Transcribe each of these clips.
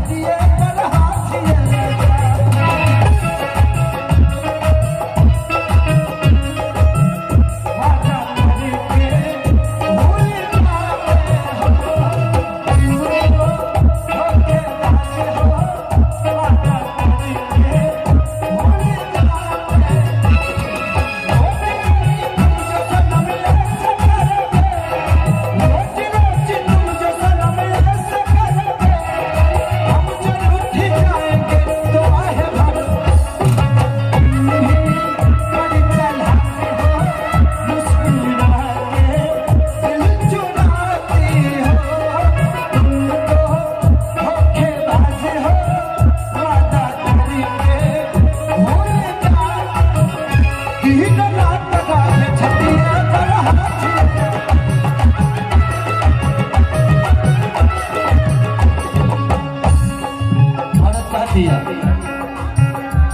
छतिए पर हाथिए वादा करके भूल जावे हो होके बाजे हो वादा करके भूल जावे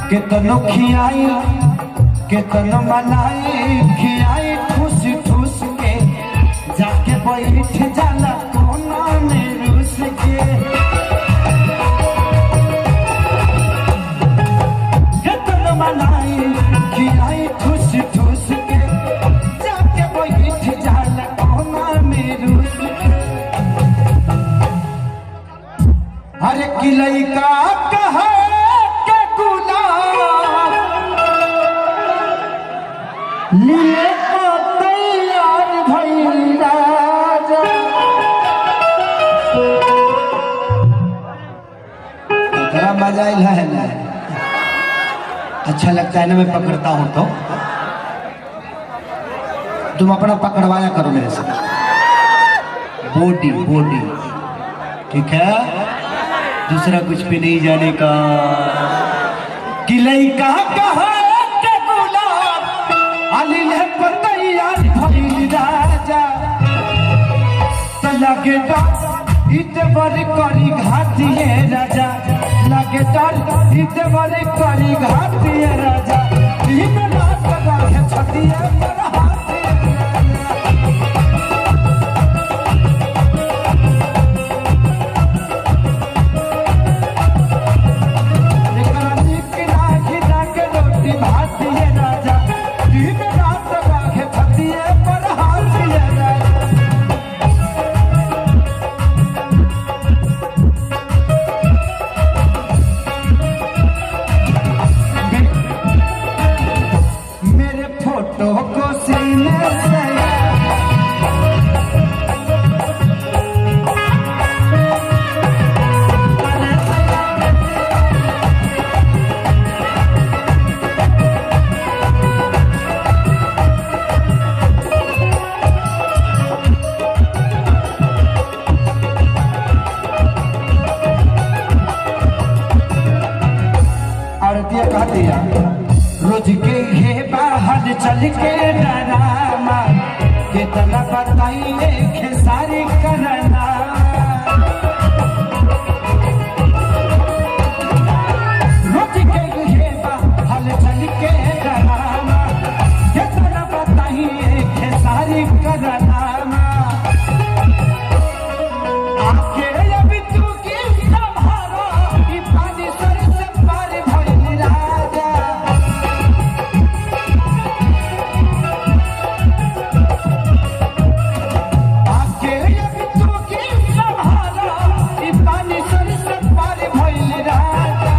कितनो खियाई कितनो मनाई खियाई ठूस ठूस के जाके बैठ जाला कोना में रूस के कितनो मनाई खियाई ठूस ठूस के जाके बैठ जाला कोना में रूस के अरे कि लइका कहा लिए को तैयार भइल राजा तेरा मजा है ना अच्छा लगता है ना मैं पकड़ता हूं तो तुम अपना पकड़वाया करो मेरे से बॉडी बॉडी ठीक है दूसरा कुछ भी नहीं जाने का कि लइका कहा तैयार भइल राजा लगे डर इत बड़ी करी घातिए राजा लगे डर इत बड़ी करी घातिए राजा दिन रात रहे छतिए पर हाथिए रोटी भातिए राजा दिन रात पर हाथिए मेरे फोटो को सीने से रोज के हे बाहर चल के डरामा कितना बताइए खेसारी करना रोज के हे बाहर चल के डरामा कितना बताइए खेसारी करना आके अभी तू की संभालो कि पानी सर से पार भइल राजा आके अभी तू की संभालो कि पानी सर से पार भइल राजा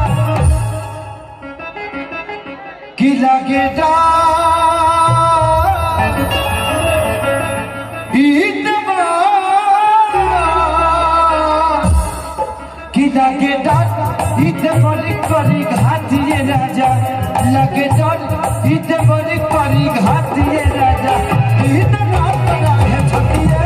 कि लगे लगे डर इत बड़ी करी घातिए राजा लगे डर इत बड़ी करी घातिए राजा इत रात रहे छतिए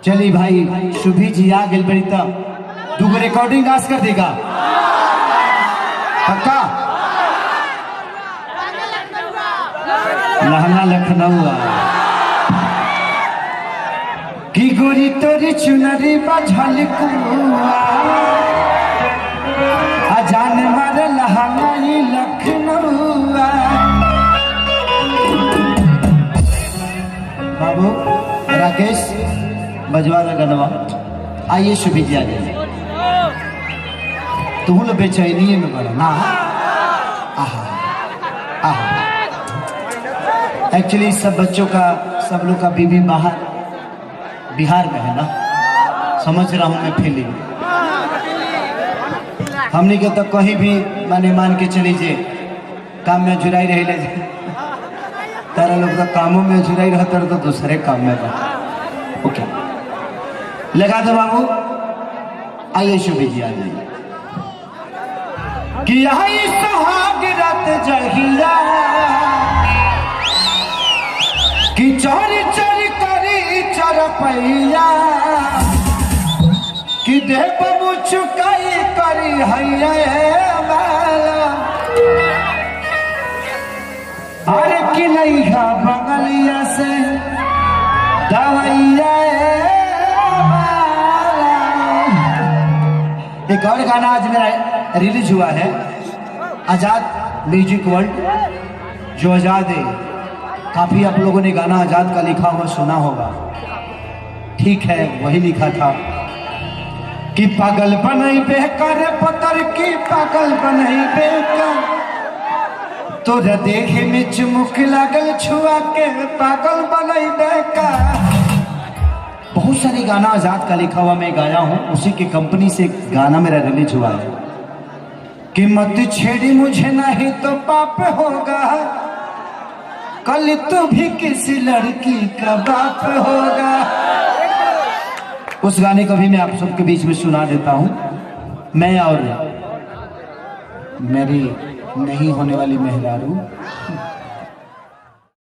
चली भाई शुभी जी आ गए बड़ी तब तू रिकॉर्डिंग आस कर देगा पक्का। लहंगा लखनऊ की गोरी तोरी चुनरी बझल कुआ जान मारे लहंगा लखनऊ। बाबू राकेश बजवा का गनवा आइए शुभी जी आ गए तू लोग बेचैनी में बड़ा ना एक्चुअली सब बच्चों का सब लोग का बीबी बाहर बिहार में है ना, समझ रहा हूँ मैं फीलिंग। हमने के तो कहीं भी माने मान के चली जे काम में जुड़ाई रही ले तारा लोग तो कामों में जुड़ाई रहता तो दूसरे काम में रहता। ओके लगा दो बाबू आइए शुभी जी आ जाइए कि आई सुहाग रात जहिया कि चोरी चोरी करी चरपैया कि देव मुचुकाई करी हैया अरे कि नहीं है बगलिया से दवैया। एक और गाना आज मेरा रिलीज हुआ है आजाद म्यूजिक वर्ल्ड जो आजाद है, काफी आप लोगों ने गाना आजाद का लिखा हुआ सुना होगा। ठीक है वही लिखा था कि पागल बनई बेकर पतर की पागल बनई बेकर तोरा देखे में चुमुक लागल छुआ के पागल बनई बेकर। बहुत सारे गाना आजाद का लिखा हुआ मैं गाया हूँ, उसी की कंपनी से गाना मेरा रिलीज हुआ है कि मत छेड़ी मुझे नहीं तो पाप होगा कल तू भी किसी लड़की का बाप होगा। उस गाने को भी मैं आप सबके बीच में सुना देता हूँ। मैं और मेरी नहीं होने वाली मेहरारू